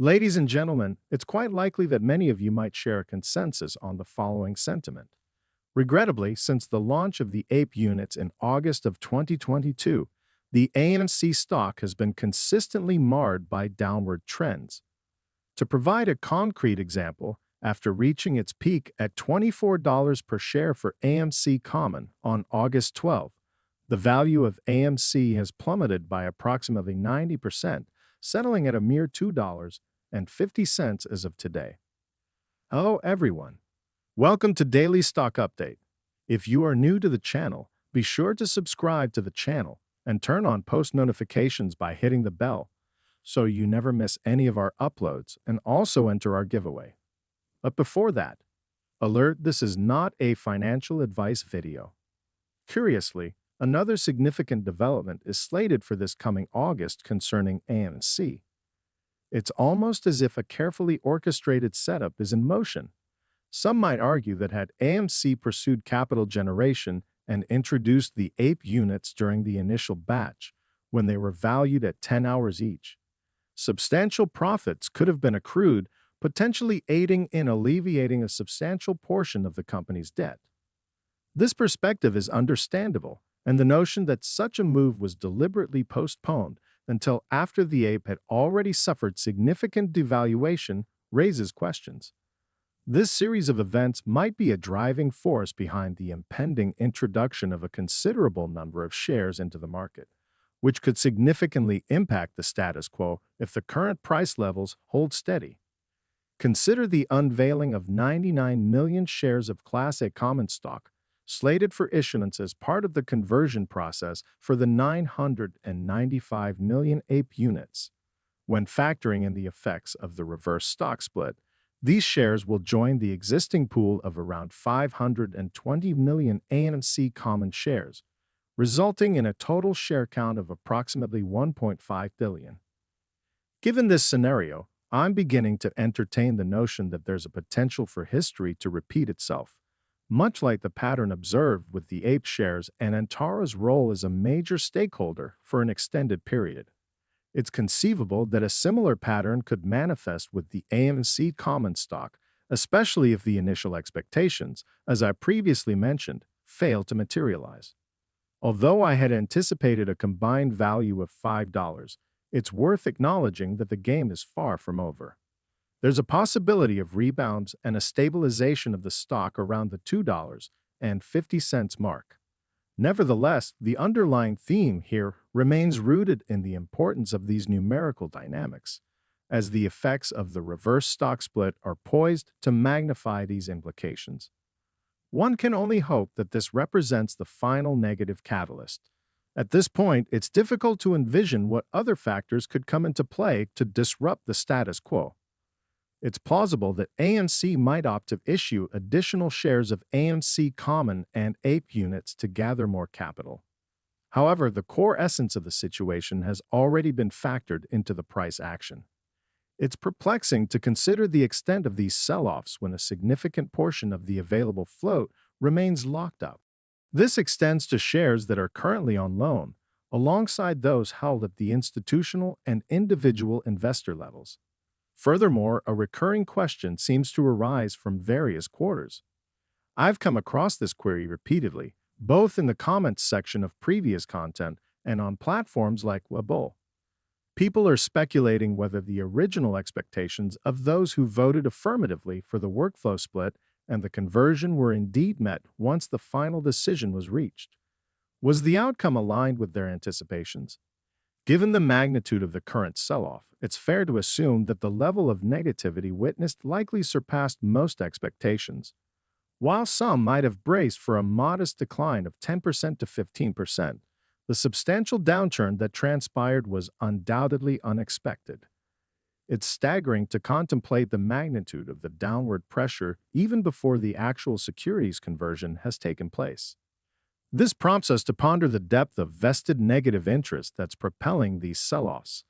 Ladies and gentlemen, it's quite likely that many of you might share a consensus on the following sentiment. Regrettably, since the launch of the APE units in August of 2022, the AMC stock has been consistently marred by downward trends. To provide a concrete example, after reaching its peak at $24 per share for AMC Common on August 12, the value of AMC has plummeted by approximately 90%, settling at a mere $2.50 as of today. Hello, everyone. Welcome to Daily Stock Update. If you are new to the channel, be sure to subscribe to the channel and turn on post notifications by hitting the bell so you never miss any of our uploads, and also enter our giveaway. But before that, alert, this is not a financial advice video. Curiously, another significant development is slated for this coming August concerning AMC. It's almost as if a carefully orchestrated setup is in motion. Some might argue that had AMC pursued capital generation and introduced the APE units during the initial batch, when they were valued at 10 hours each, substantial profits could have been accrued, potentially aiding in alleviating a substantial portion of the company's debt. This perspective is understandable, and the notion that such a move was deliberately postponed until after the APE had already suffered significant devaluation raises questions. This series of events might be a driving force behind the impending introduction of a considerable number of shares into the market, which could significantly impact the status quo if the current price levels hold steady. Consider the unveiling of 99 million shares of Class A common stock, slated for issuance as part of the conversion process for the 995 million APE units. When factoring in the effects of the reverse stock split, these shares will join the existing pool of around 520 million AMC common shares, resulting in a total share count of approximately 1.5 billion. Given this scenario, I'm beginning to entertain the notion that there's a potential for history to repeat itself, much like the pattern observed with the APE shares and Antara's role as a major stakeholder for an extended period. It's conceivable that a similar pattern could manifest with the AMC common stock, especially if the initial expectations, as I previously mentioned, fail to materialize. Although I had anticipated a combined value of $5, it's worth acknowledging that the game is far from over. There's a possibility of rebounds and a stabilization of the stock around the $2.50 mark. Nevertheless, the underlying theme here remains rooted in the importance of these numerical dynamics, as the effects of the reverse stock split are poised to magnify these implications. One can only hope that this represents the final negative catalyst. At this point, it's difficult to envision what other factors could come into play to disrupt the status quo. It's plausible that AMC might opt to issue additional shares of AMC Common and APE units to gather more capital. However, the core essence of the situation has already been factored into the price action. It's perplexing to consider the extent of these sell-offs when a significant portion of the available float remains locked up. This extends to shares that are currently on loan, alongside those held at the institutional and individual investor levels. Furthermore, a recurring question seems to arise from various quarters. I've come across this query repeatedly, both in the comments section of previous content and on platforms like Weibo. People are speculating whether the original expectations of those who voted affirmatively for the workflow split and the conversion were indeed met once the final decision was reached. Was the outcome aligned with their anticipations? Given the magnitude of the current sell-off, it's fair to assume that the level of negativity witnessed likely surpassed most expectations. While some might have braced for a modest decline of 10% to 15%, the substantial downturn that transpired was undoubtedly unexpected. It's staggering to contemplate the magnitude of the downward pressure even before the actual securities conversion has taken place. This prompts us to ponder the depth of vested negative interest that's propelling these sell-offs.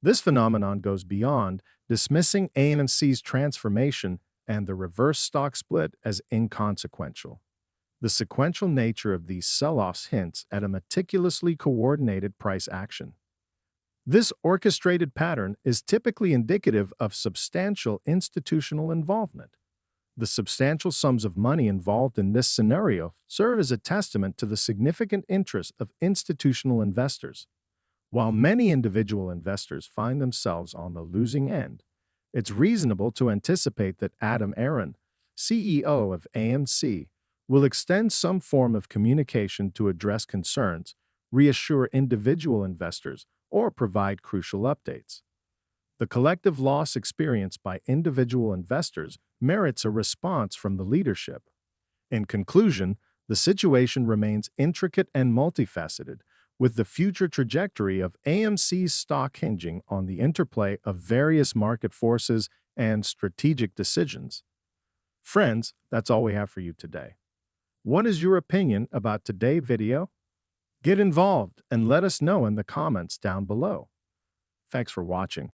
This phenomenon goes beyond dismissing AMC's transformation and the reverse stock split as inconsequential. The sequential nature of these sell-offs hints at a meticulously coordinated price action. This orchestrated pattern is typically indicative of substantial institutional involvement. The substantial sums of money involved in this scenario serve as a testament to the significant interest of institutional investors. While many individual investors find themselves on the losing end, it's reasonable to anticipate that Adam Aron, CEO of AMC, will extend some form of communication to address concerns, reassure individual investors, or provide crucial updates. The collective loss experienced by individual investors merits a response from the leadership. In conclusion, the situation remains intricate and multifaceted, with the future trajectory of AMC's stock hinging on the interplay of various market forces and strategic decisions. Friends, that's all we have for you today. What is your opinion about today's video? Get involved and let us know in the comments down below. Thanks for watching.